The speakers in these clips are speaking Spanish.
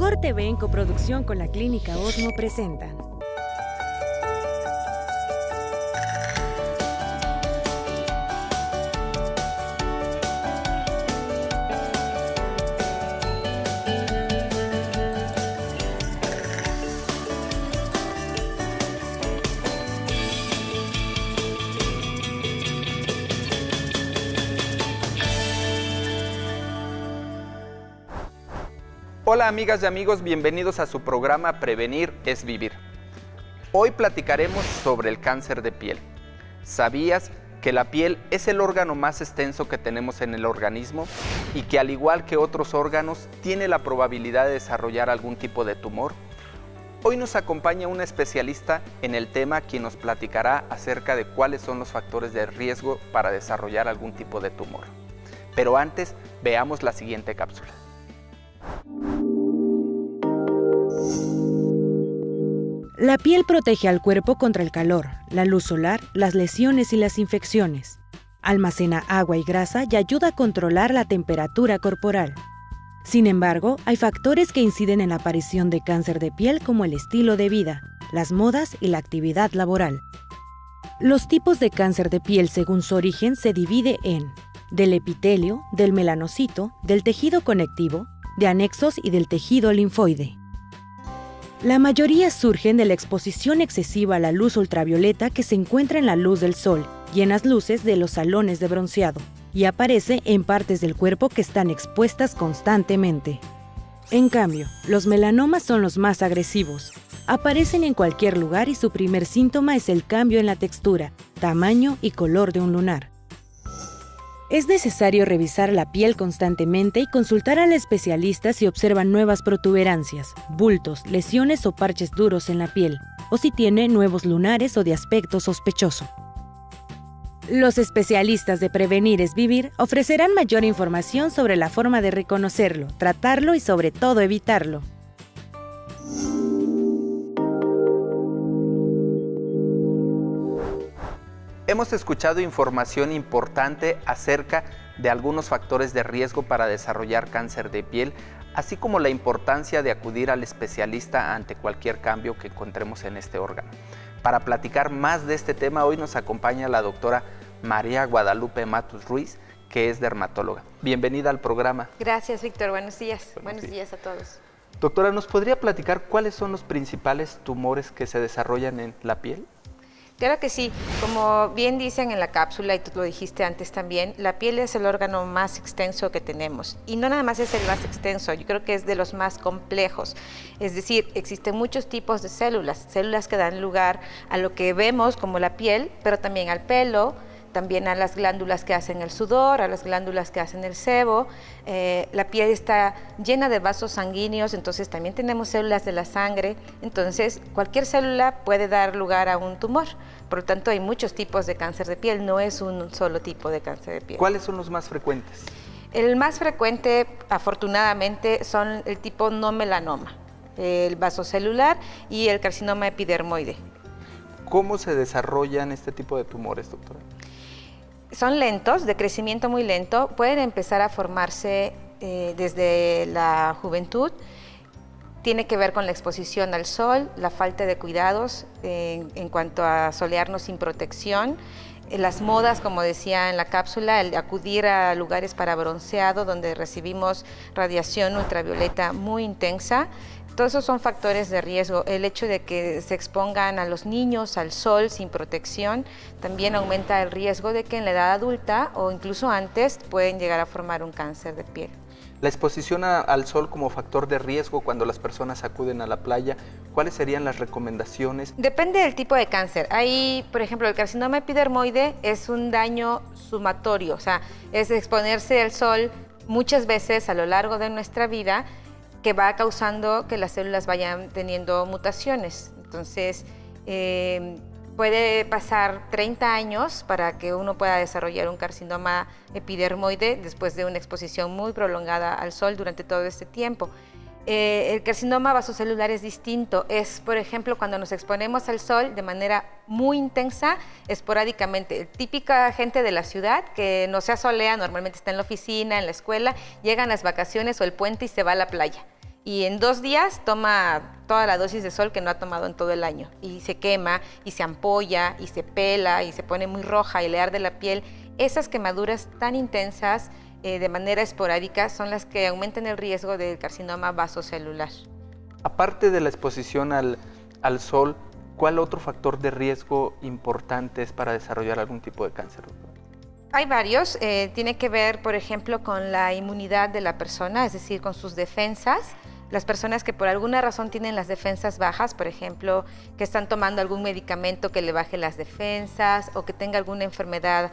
Mejor TV en coproducción con la Clínica Osmo presentan. Hola amigas y amigos, bienvenidos a su programa Prevenir es Vivir. Hoy platicaremos sobre el cáncer de piel. ¿Sabías que la piel es el órgano más extenso que tenemos en el organismo y que al igual que otros órganos tiene la probabilidad de desarrollar algún tipo de tumor? Hoy nos acompaña una especialista en el tema quien nos platicará acerca de cuáles son los factores de riesgo para desarrollar algún tipo de tumor. Pero antes, veamos la siguiente cápsula. La piel protege al cuerpo contra el calor, la luz solar, las lesiones y las infecciones. Almacena agua y grasa y ayuda a controlar la temperatura corporal. Sin embargo, hay factores que inciden en la aparición de cáncer de piel como el estilo de vida, las modas y la actividad laboral. Los tipos de cáncer de piel según su origen se divide en del epitelio, del melanocito, del tejido conectivo, de anexos y del tejido linfoide. La mayoría surgen de la exposición excesiva a la luz ultravioleta que se encuentra en la luz del sol y en las luces de los salones de bronceado, y aparece en partes del cuerpo que están expuestas constantemente. En cambio, los melanomas son los más agresivos. Aparecen en cualquier lugar y su primer síntoma es el cambio en la textura, tamaño y color de un lunar. Es necesario revisar la piel constantemente y consultar al especialista si observan nuevas protuberancias, bultos, lesiones o parches duros en la piel, o si tiene nuevos lunares o de aspecto sospechoso. Los especialistas de Prevenir es Vivir ofrecerán mayor información sobre la forma de reconocerlo, tratarlo y sobre todo evitarlo. Hemos escuchado información importante acerca de algunos factores de riesgo para desarrollar cáncer de piel, así como la importancia de acudir al especialista ante cualquier cambio que encontremos en este órgano. Para platicar más de este tema, hoy nos acompaña la doctora María Guadalupe Matus Ruiz, que es dermatóloga. Bienvenida al programa. Gracias, Víctor. Buenos días. Buenos días a todos. Doctora, ¿nos podría platicar cuáles son los principales tumores que se desarrollan en la piel? Claro que sí. Como bien dicen en la cápsula, y tú lo dijiste antes también, la piel es el órgano más extenso que tenemos. Y no nada más es el más extenso, yo creo que es de los más complejos. Es decir, existen muchos tipos de células que dan lugar a lo que vemos como la piel, pero también al pelo, también a las glándulas que hacen el sudor, a las glándulas que hacen el sebo. La piel está llena de vasos sanguíneos, entonces también tenemos células de la sangre. Entonces, cualquier célula puede dar lugar a un tumor. Por lo tanto, hay muchos tipos de cáncer de piel, no es un solo tipo de cáncer de piel. ¿Cuáles son los más frecuentes? El más frecuente, afortunadamente, son el tipo no melanoma, el vasocelular y el carcinoma epidermoide. ¿Cómo se desarrollan este tipo de tumores, doctora? Son lentos, de crecimiento muy lento, pueden empezar a formarse desde la juventud. Tiene que ver con la exposición al sol, la falta de cuidados en cuanto a solearnos sin protección, las modas, como decía en la cápsula, el acudir a lugares para bronceado donde recibimos radiación ultravioleta muy intensa. Todos esos son factores de riesgo. El hecho de que se expongan a los niños al sol sin protección también aumenta el riesgo de que en la edad adulta o incluso antes pueden llegar a formar un cáncer de piel. La exposición al sol como factor de riesgo cuando las personas acuden a la playa, ¿cuáles serían las recomendaciones? Depende del tipo de cáncer. Hay, por ejemplo, el carcinoma epidermoide es un daño sumatorio, o sea, es exponerse al sol muchas veces a lo largo de nuestra vida, que va causando que las células vayan teniendo mutaciones. Entonces, puede pasar 30 años para que uno pueda desarrollar un carcinoma epidermoide después de una exposición muy prolongada al sol durante todo este tiempo. El carcinoma vasocelular es distinto. Es, por ejemplo, cuando nos exponemos al sol de manera muy intensa, esporádicamente. Típica gente de la ciudad que no se asolea, normalmente está en la oficina, en la escuela, llegan las vacaciones o el puente y se va a la playa. y en 2 días toma toda la dosis de sol que no ha tomado en todo el año y se quema y se ampolla y se pela y se pone muy roja y le arde la piel. Esas quemaduras tan intensas de manera esporádica son las que aumentan el riesgo del carcinoma vasocelular. Aparte de la exposición al sol, ¿cuál otro factor de riesgo importante es para desarrollar algún tipo de cáncer, doctora? Hay varios, tiene que ver, por ejemplo, con la inmunidad de la persona, es decir, con sus defensas. Las personas que por alguna razón tienen las defensas bajas, por ejemplo, que están tomando algún medicamento que le baje las defensas o que tenga alguna enfermedad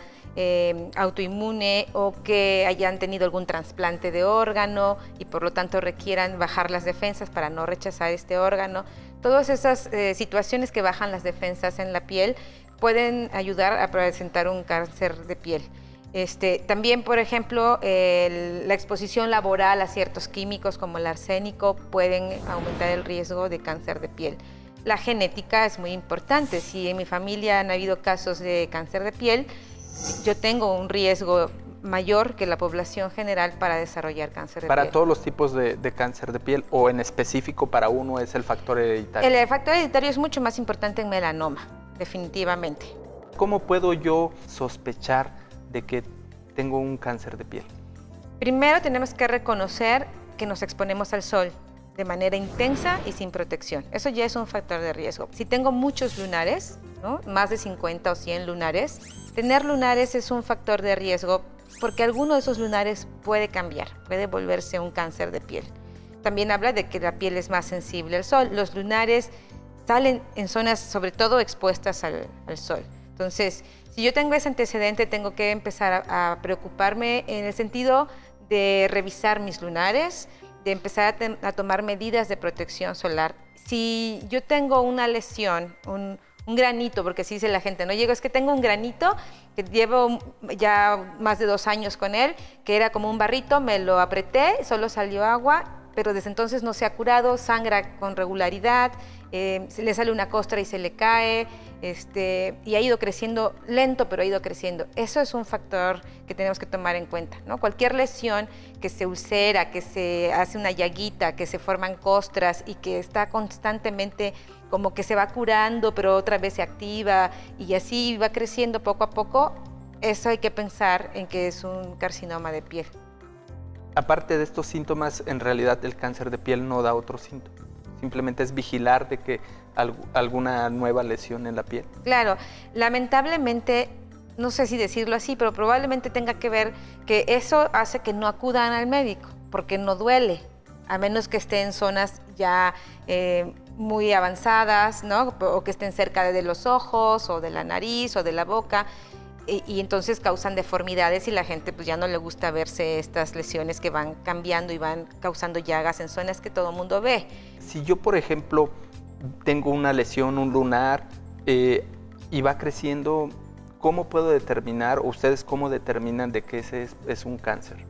autoinmune o que hayan tenido algún trasplante de órgano y por lo tanto requieran bajar las defensas para no rechazar este órgano. Todas esas situaciones que bajan las defensas en la piel pueden ayudar a presentar un cáncer de piel. También, por ejemplo, la exposición laboral a ciertos químicos como el arsénico pueden aumentar el riesgo de cáncer de piel. La genética es muy importante. Si en mi familia han habido casos de cáncer de piel, yo tengo un riesgo mayor que la población general para desarrollar cáncer de piel. ¿Para todos los tipos de cáncer de piel o en específico para uno es el factor hereditario? El factor hereditario es mucho más importante en melanoma, definitivamente. ¿Cómo puedo yo sospechar de que tengo un cáncer de piel? Primero tenemos que reconocer que nos exponemos al sol de manera intensa y sin protección. Eso ya es un factor de riesgo. Si tengo muchos lunares, ¿no? Más de 50 o 100 lunares, tener lunares es un factor de riesgo porque alguno de esos lunares puede cambiar, puede volverse un cáncer de piel. También habla de que la piel es más sensible al sol. Los lunares salen en zonas sobre todo expuestas al sol. Entonces, si yo tengo ese antecedente, tengo que empezar a preocuparme en el sentido de revisar mis lunares, de empezar a tomar medidas de protección solar. Si yo tengo una lesión, un granito, porque así dice la gente, no llego, es que tengo un granito que llevo ya más de 2 años con él, que era como un barrito, me lo apreté, solo salió agua, pero desde entonces no se ha curado, sangra con regularidad, se le sale una costra y se le cae, y ha ido creciendo lento, pero ha ido creciendo. Eso es un factor que tenemos que tomar en cuenta, ¿no? Cualquier lesión que se ulcera, que se hace una llaguita, que se forman costras y que está constantemente como que se va curando, pero otra vez se activa y así va creciendo poco a poco, eso hay que pensar en que es un carcinoma de piel. Aparte de estos síntomas, en realidad el cáncer de piel no da otros síntomas. Simplemente es vigilar de que alguna nueva lesión en la piel. Claro, lamentablemente, no sé si decirlo así, pero probablemente tenga que ver que eso hace que no acudan al médico, porque no duele, a menos que esté en zonas ya muy avanzadas, ¿no? O que estén cerca de los ojos, o de la nariz, o de la boca. Y entonces causan deformidades y la gente pues ya no le gusta verse estas lesiones que van cambiando y van causando llagas en zonas que todo el mundo ve. Si yo, por ejemplo, tengo una lesión, un lunar, y va creciendo, ¿cómo puedo determinar, o ustedes cómo determinan de que ese es un cáncer?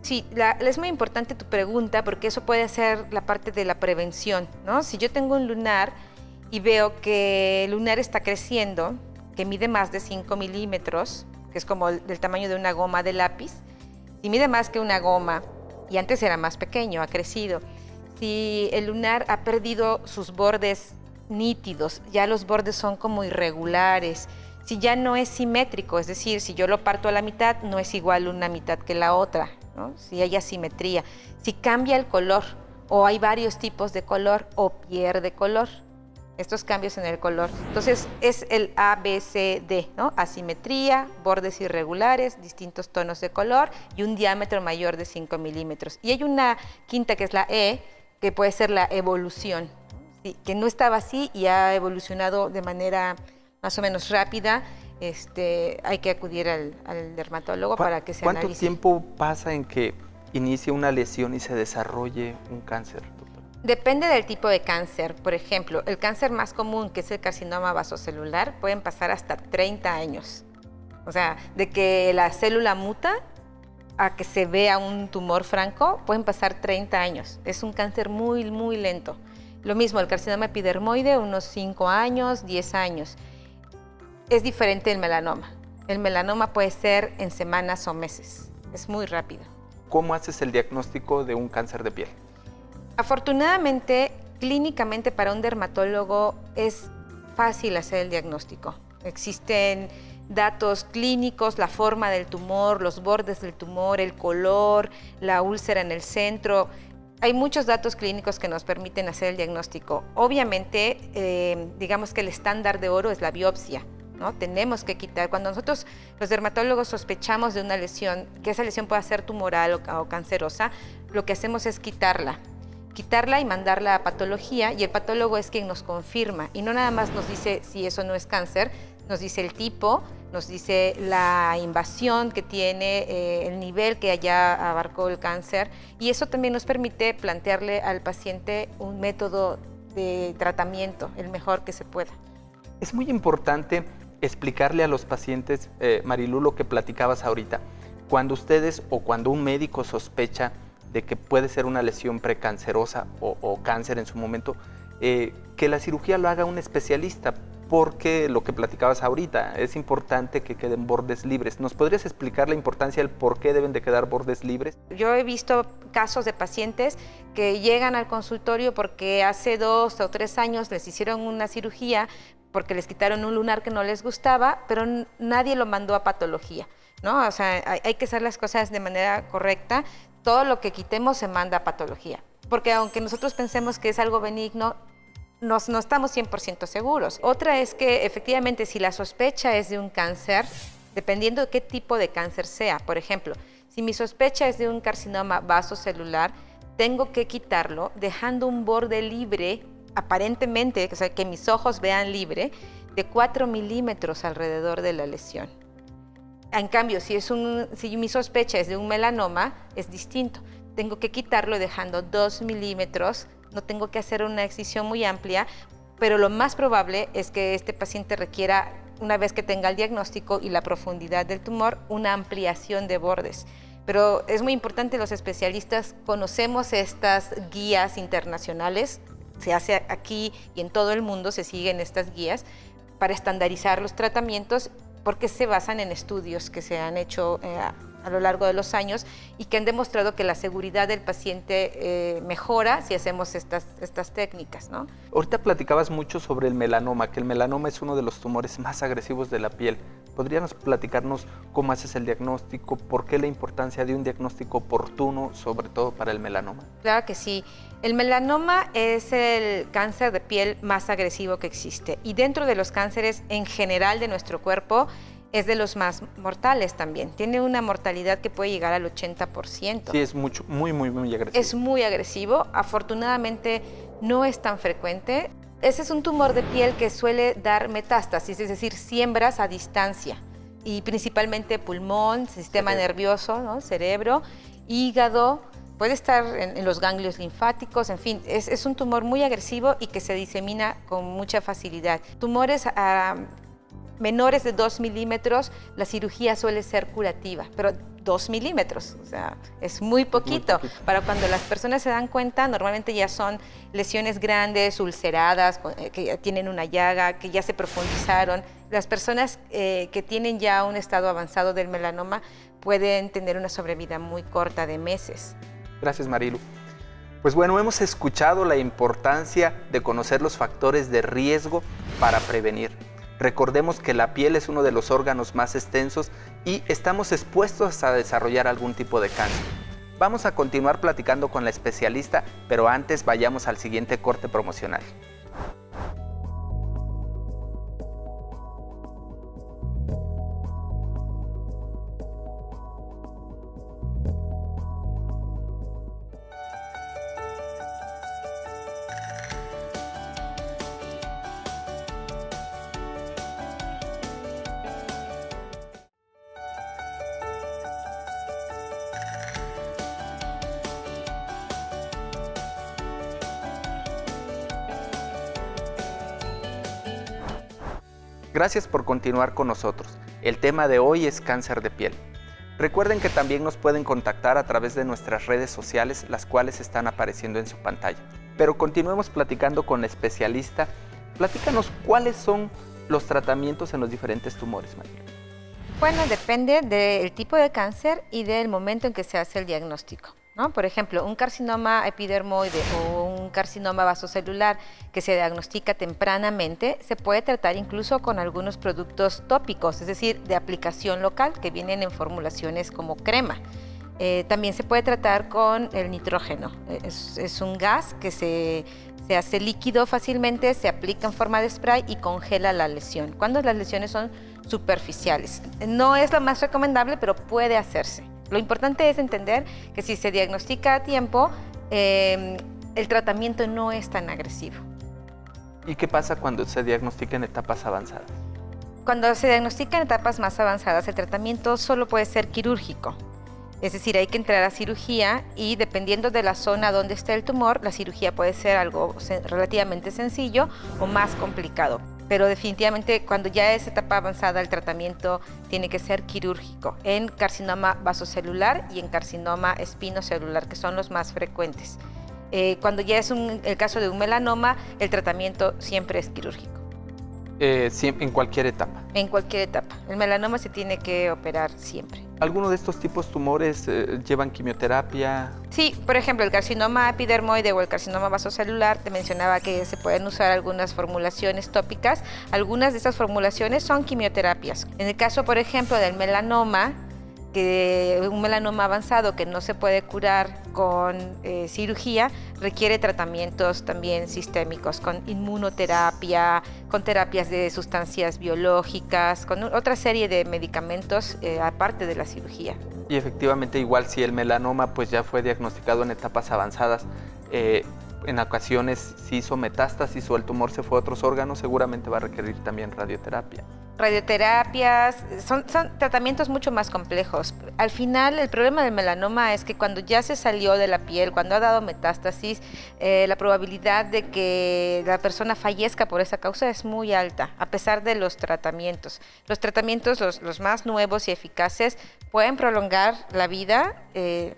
Sí, es muy importante tu pregunta porque eso puede ser la parte de la prevención, ¿no? Si yo tengo un lunar y veo que el lunar está creciendo, que mide más de 5 milímetros, que es como del tamaño de una goma de lápiz, si mide más que una goma, y antes era más pequeño, ha crecido, si el lunar ha perdido sus bordes nítidos, ya los bordes son como irregulares, si ya no es simétrico, es decir, si yo lo parto a la mitad, no es igual una mitad que la otra, ¿no? Si hay asimetría, si cambia el color, o hay varios tipos de color, o pierde color. Estos cambios en el color. Entonces, es el ABCD, ¿no? Asimetría, bordes irregulares, distintos tonos de color y un diámetro mayor de 5 milímetros. Y hay una quinta que es la E, que puede ser la evolución, ¿sí? Que no estaba así y ha evolucionado de manera más o menos rápida. Hay que acudir al dermatólogo para que se analice. ¿Cuánto tiempo pasa en que inicie una lesión y se desarrolle un cáncer? Depende del tipo de cáncer. Por ejemplo, el cáncer más común, que es el carcinoma vasocelular, pueden pasar hasta 30 años. O sea, de que la célula muta a que se vea un tumor franco, pueden pasar 30 años. Es un cáncer muy, muy lento. Lo mismo, el carcinoma epidermoide, unos 5 años, 10 años. Es diferente el melanoma. El melanoma puede ser en semanas o meses. Es muy rápido. ¿Cómo haces el diagnóstico de un cáncer de piel? Afortunadamente, clínicamente para un dermatólogo es fácil hacer el diagnóstico. Existen datos clínicos, la forma del tumor, los bordes del tumor, el color, la úlcera en el centro. Hay muchos datos clínicos que nos permiten hacer el diagnóstico. Obviamente, digamos que el estándar de oro es la biopsia, ¿no? Tenemos que quitar, cuando nosotros los dermatólogos sospechamos de una lesión, que esa lesión pueda ser tumoral o cancerosa, lo que hacemos es quitarla y mandarla a patología, y el patólogo es quien nos confirma, y no nada más nos dice si eso no es cáncer, nos dice el tipo, nos dice la invasión que tiene, el nivel que allá abarcó el cáncer, y eso también nos permite plantearle al paciente un método de tratamiento, el mejor que se pueda. Es muy importante explicarle a los pacientes, Marilú, lo que platicabas ahorita. Cuando ustedes o cuando un médico sospecha de que puede ser una lesión precancerosa o cáncer en su momento, que la cirugía lo haga un especialista, porque lo que platicabas ahorita, es importante que queden bordes libres. ¿Nos podrías explicar la importancia del por qué deben de quedar bordes libres? Yo he visto casos de pacientes que llegan al consultorio porque hace 2 o 3 años les hicieron una cirugía porque les quitaron un lunar que no les gustaba, pero nadie lo mandó a patología, ¿no? O sea, hay que hacer las cosas de manera correcta. Todo lo que quitemos se manda a patología, porque aunque nosotros pensemos que es algo benigno, no estamos 100% seguros. Otra es que efectivamente si la sospecha es de un cáncer, dependiendo de qué tipo de cáncer sea, por ejemplo, si mi sospecha es de un carcinoma vasocelular, tengo que quitarlo dejando un borde libre, aparentemente, o sea, que mis ojos vean libre, de 4 milímetros alrededor de la lesión. En cambio, si mi sospecha es de un melanoma, es distinto. Tengo que quitarlo dejando 2 milímetros, no tengo que hacer una excisión muy amplia, pero lo más probable es que este paciente requiera, una vez que tenga el diagnóstico y la profundidad del tumor, una ampliación de bordes. Pero es muy importante, los especialistas conocemos estas guías internacionales, se hace aquí y en todo el mundo se siguen estas guías para estandarizar los tratamientos, porque se basan en estudios que se han hecho a lo largo de los años y que han demostrado que la seguridad del paciente mejora si hacemos estas técnicas, ¿no? Ahorita platicabas mucho sobre el melanoma, que el melanoma es uno de los tumores más agresivos de la piel. ¿Podrías platicarnos cómo haces el diagnóstico? ¿Por qué la importancia de un diagnóstico oportuno, sobre todo para el melanoma? Claro que sí. El melanoma es el cáncer de piel más agresivo que existe, y dentro de los cánceres en general de nuestro cuerpo es de los más mortales también. Tiene una mortalidad que puede llegar al 80%. Sí, es muy agresivo. Es muy agresivo. Afortunadamente no es tan frecuente. Ese es un tumor de piel que suele dar metástasis, es decir, siembras a distancia, y principalmente pulmón, sistema nervioso, ¿no? Cerebro, hígado. Puede estar en los ganglios linfáticos, en fin, es un tumor muy agresivo y que se disemina con mucha facilidad. Tumores menores de 2 milímetros, la cirugía suele ser curativa, pero 2 milímetros, o sea, es muy poquito. Para cuando las personas se dan cuenta, normalmente ya son lesiones grandes, ulceradas, que ya tienen una llaga, que ya se profundizaron. Las personas que tienen ya un estado avanzado del melanoma pueden tener una sobrevida muy corta de meses. Gracias, Marilu. Pues bueno, hemos escuchado la importancia de conocer los factores de riesgo para prevenir. Recordemos que la piel es uno de los órganos más extensos y estamos expuestos a desarrollar algún tipo de cáncer. Vamos a continuar platicando con la especialista, pero antes vayamos al siguiente corte promocional. Gracias por continuar con nosotros. El tema de hoy es cáncer de piel. Recuerden que también nos pueden contactar a través de nuestras redes sociales, las cuales están apareciendo en su pantalla. Pero continuemos platicando con la especialista. Platícanos cuáles son los tratamientos en los diferentes tumores, María. Bueno, depende del tipo de cáncer y del momento en que se hace el diagnóstico, ¿no? Por ejemplo, un carcinoma epidermoide o un carcinoma vasocelular que se diagnostica tempranamente se puede tratar incluso con algunos productos tópicos, es decir, de aplicación local, que vienen en formulaciones como crema. También se puede tratar con el nitrógeno. Es un gas que se hace líquido fácilmente, se aplica en forma de spray y congela la lesión, cuando las lesiones son superficiales. No es lo más recomendable, pero puede hacerse. Lo importante es entender que si se diagnostica a tiempo, el tratamiento no es tan agresivo. ¿Y qué pasa cuando se diagnostica en etapas avanzadas? Cuando se diagnostica en etapas más avanzadas, el tratamiento solo puede ser quirúrgico. Es decir, hay que entrar a cirugía y dependiendo de la zona donde esté el tumor, la cirugía puede ser algo relativamente sencillo o más complicado. Pero definitivamente cuando ya es etapa avanzada el tratamiento tiene que ser quirúrgico en carcinoma vasocelular y en carcinoma espinocelular, que son los más frecuentes. Cuando ya es el caso de un melanoma, el tratamiento siempre es quirúrgico. En cualquier etapa. En cualquier etapa. El melanoma se tiene que operar siempre. ¿Alguno de estos tipos de tumores llevan quimioterapia? Sí, por ejemplo, el carcinoma epidermoide o el carcinoma vasocelular, te mencionaba que se pueden usar algunas formulaciones tópicas. Algunas de esas formulaciones son quimioterapias. En el caso, por ejemplo, del melanoma, un melanoma avanzado que no se puede curar con cirugía, requiere tratamientos también sistémicos, con inmunoterapia, con terapias de sustancias biológicas, con otra serie de medicamentos aparte de la cirugía. Y efectivamente, igual si el melanoma pues ya fue diagnosticado en etapas avanzadas, en ocasiones si hizo metástasis o el tumor se fue a otros órganos, seguramente va a requerir también radioterapia. Radioterapias, son tratamientos mucho más complejos. Al final, el problema del melanoma es que cuando ya se salió de la piel, cuando ha dado metástasis, la probabilidad de que la persona fallezca por esa causa es muy alta, a pesar de los tratamientos. Los tratamientos, los más nuevos y eficaces, pueden prolongar la vida,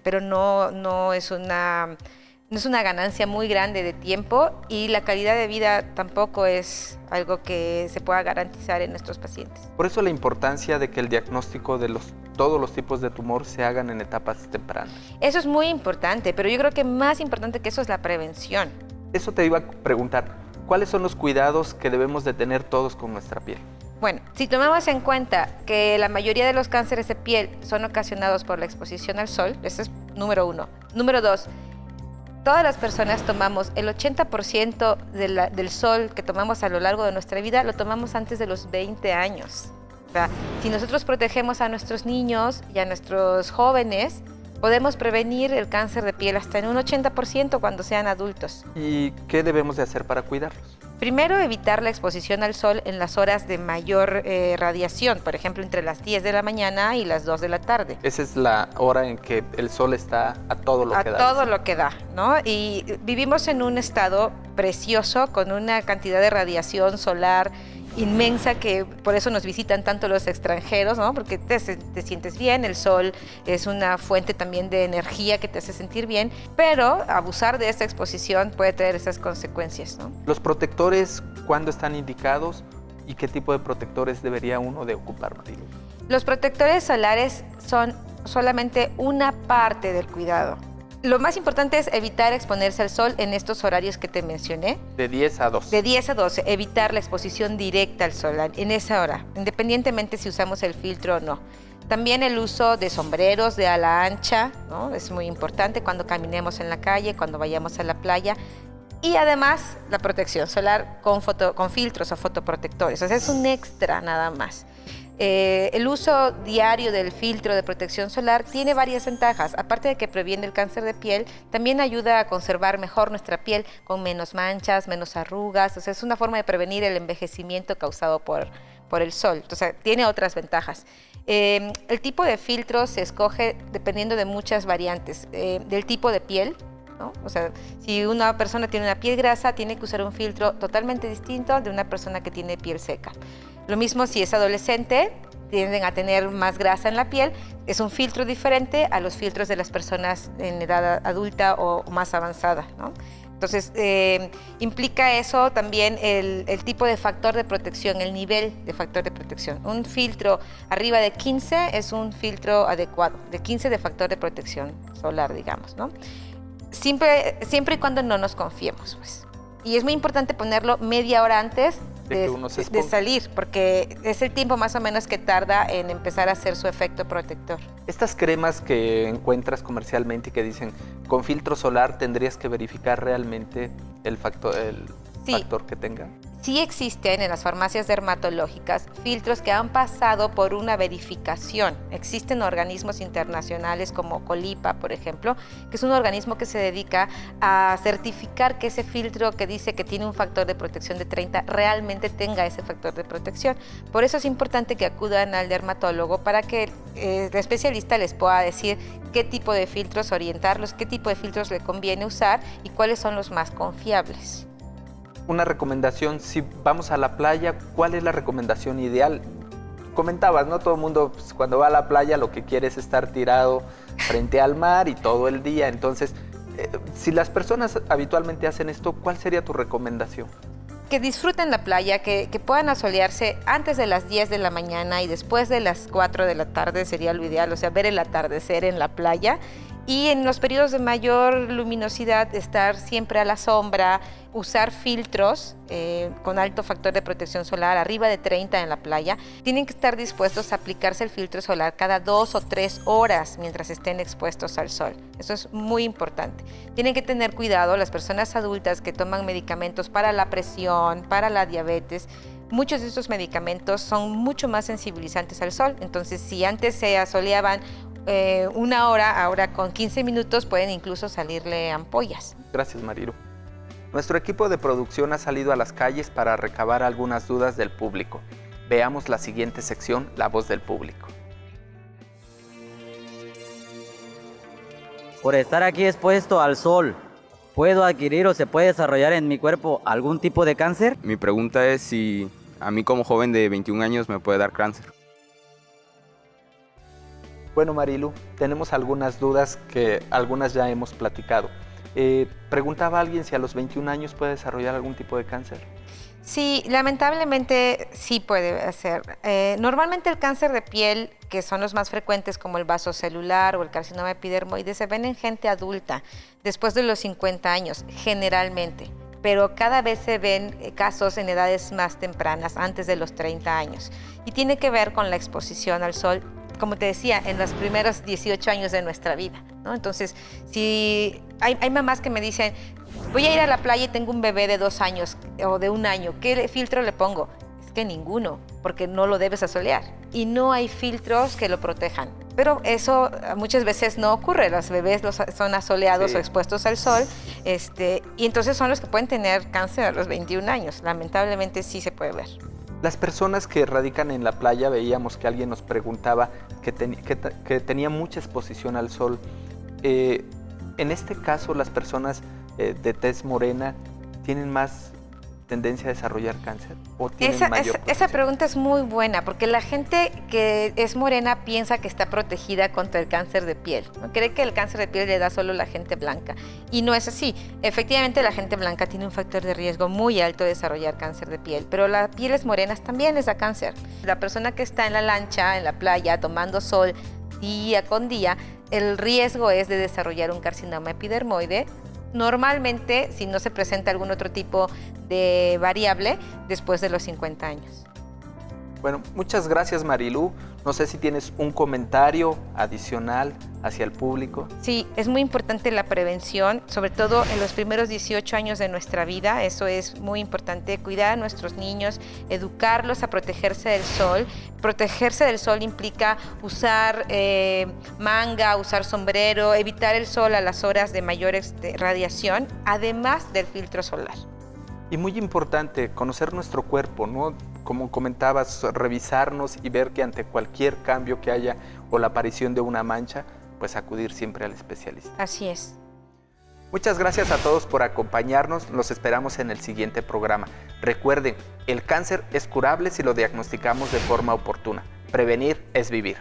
pero no es una ganancia muy grande de tiempo y la calidad de vida tampoco es algo que se pueda garantizar en nuestros pacientes. Por eso la importancia de que el diagnóstico de todos los tipos de tumor se hagan en etapas tempranas. Eso es muy importante, pero yo creo que más importante que eso es la prevención. Eso te iba a preguntar, ¿cuáles son los cuidados que debemos de tener todos con nuestra piel? Bueno, si tomamos en cuenta que la mayoría de los cánceres de piel son ocasionados por la exposición al sol, ese es número 1. Número 2, todas las personas tomamos el 80% del sol que tomamos a lo largo de nuestra vida, lo tomamos antes de los 20 años. O sea, si nosotros protegemos a nuestros niños y a nuestros jóvenes, podemos prevenir el cáncer de piel hasta en un 80% cuando sean adultos. ¿Y qué debemos de hacer para cuidarlos? Primero, evitar la exposición al sol en las horas de mayor radiación, por ejemplo, entre las 10 de la mañana y las 2 de la tarde. Esa es la hora en que el sol está a todo lo que da. A todo lo que da, ¿no? Y vivimos en un estado precioso con una cantidad de radiación solar inmensa que por eso nos visitan tanto los extranjeros, ¿no? Porque te sientes bien, el sol es una fuente también de energía que te hace sentir bien, pero abusar de esta exposición puede traer esas consecuencias, ¿no? Los protectores, ¿cuándo están indicados y qué tipo de protectores debería uno de ocupar, Marilu? Los protectores solares son solamente una parte del cuidado. Lo más importante es evitar exponerse al sol en estos horarios que te mencioné. De 10 a 12. De 10 a 12, evitar la exposición directa al sol en esa hora, independientemente si usamos el filtro o no. También el uso de sombreros de ala ancha, ¿no? Es muy importante cuando caminemos en la calle, cuando vayamos a la playa. Y además la protección solar con filtros o fotoprotectores. O sea, es un extra nada más. El uso diario del filtro de protección solar tiene varias ventajas. Aparte de que previene el cáncer de piel, también ayuda a conservar mejor nuestra piel con menos manchas, menos arrugas. O sea, es una forma de prevenir el envejecimiento causado por el sol. O sea, tiene otras ventajas. El tipo de filtro se escoge dependiendo de muchas variantes. Del tipo de piel, ¿no? O sea, si una persona tiene una piel grasa, tiene que usar un filtro totalmente distinto de una persona que tiene piel seca. Lo mismo si es adolescente, tienden a tener más grasa en la piel, es un filtro diferente a los filtros de las personas en edad adulta o más avanzada, ¿no? Entonces, implica eso también el tipo de factor de protección, el nivel de factor de protección. Un filtro arriba de 15 es un filtro adecuado, de 15 de factor de protección solar, digamos, ¿no? Siempre y cuando no nos confiemos, pues. Y es muy importante ponerlo media hora antes de salir, porque es el tiempo más o menos que tarda en empezar a hacer su efecto protector. Estas cremas que encuentras comercialmente y que dicen con filtro solar, ¿tendrías que verificar realmente el factor que tenga? Sí existen en las farmacias dermatológicas filtros que han pasado por una verificación. Existen organismos internacionales como Colipa, por ejemplo, que es un organismo que se dedica a certificar que ese filtro que dice que tiene un factor de protección de 30 realmente tenga ese factor de protección. Por eso es importante que acudan al dermatólogo para que el especialista les pueda decir qué tipo de filtros orientarlos, qué tipo de filtros le conviene usar y cuáles son los más confiables. Una recomendación, si vamos a la playa, ¿cuál es la recomendación ideal? Comentabas, ¿no? Todo el mundo pues, cuando va a la playa lo que quiere es estar tirado frente al mar y todo el día. Entonces, si las personas habitualmente hacen esto, ¿cuál sería tu recomendación? Que disfruten la playa, que puedan asolearse antes de las 10 de la mañana y después de las 4 de la tarde sería lo ideal, o sea, ver el atardecer en la playa. Y en los periodos de mayor luminosidad, estar siempre a la sombra, usar filtros con alto factor de protección solar, arriba de 30 en la playa. Tienen que estar dispuestos a aplicarse el filtro solar cada 2 o 3 horas mientras estén expuestos al sol. Eso es muy importante. Tienen que tener cuidado las personas adultas que toman medicamentos para la presión, para la diabetes. Muchos de estos medicamentos son mucho más sensibilizantes al sol. Entonces, si antes se asoleaban una hora, ahora con 15 minutos pueden incluso salirle ampollas. Gracias, Marilu. Nuestro equipo de producción ha salido a las calles para recabar algunas dudas del público. Veamos la siguiente sección, La Voz del Público. Por estar aquí expuesto al sol, ¿puedo adquirir o se puede desarrollar en mi cuerpo algún tipo de cáncer? Mi pregunta es si a mí como joven de 21 años me puede dar cáncer. Bueno, Marilu, tenemos algunas dudas que algunas ya hemos platicado. Preguntaba alguien si a los 21 años puede desarrollar algún tipo de cáncer. Sí, lamentablemente sí puede ser. Normalmente el cáncer de piel, que son los más frecuentes como el vasocelular o el carcinoma epidermoide, se ven en gente adulta después de los 50 años, generalmente. Pero cada vez se ven casos en edades más tempranas, antes de los 30 años. Y tiene que ver con la exposición al sol, como te decía, en los primeros 18 años de nuestra vida, ¿no? Entonces, si hay mamás que me dicen, voy a ir a la playa y tengo un bebé de 2 años o de 1 año, ¿qué filtro le pongo? Es que ninguno, porque no lo debes asolear. Y no hay filtros que lo protejan. Pero eso muchas veces no ocurre, los bebés son asoleados o expuestos al sol, y entonces son los que pueden tener cáncer a los 21 años. Lamentablemente sí se puede ver. Las personas que radican en la playa, veíamos que alguien nos preguntaba que tenía mucha exposición al sol. En este caso, las personas de tez morena tienen más tendencia a desarrollar cáncer o tienen mayor protección. Esa pregunta es muy buena porque la gente que es morena piensa que está protegida contra el cáncer de piel, ¿no? Cree que el cáncer de piel le da solo a la gente blanca y no es así. Efectivamente, la gente blanca tiene un factor de riesgo muy alto de desarrollar cáncer de piel, pero las pieles morenas también les da cáncer. La persona que está en la lancha, en la playa, tomando sol día con día, el riesgo es de desarrollar un carcinoma epidermoide. Normalmente, si no se presenta algún otro tipo de variable, después de los 50 años. Bueno, muchas gracias, Marilu. No sé si tienes un comentario adicional hacia el público. Sí, es muy importante la prevención, sobre todo en los primeros 18 años de nuestra vida. Eso es muy importante, cuidar a nuestros niños, educarlos a protegerse del sol. Protegerse del sol implica usar manga, usar sombrero, evitar el sol a las horas de mayor radiación, además del filtro solar. Y muy importante, conocer nuestro cuerpo, ¿no? Como comentabas, revisarnos y ver que ante cualquier cambio que haya o la aparición de una mancha, pues acudir siempre al especialista. Así es. Muchas gracias a todos por acompañarnos. Los esperamos en el siguiente programa. Recuerden, el cáncer es curable si lo diagnosticamos de forma oportuna. Prevenir es vivir.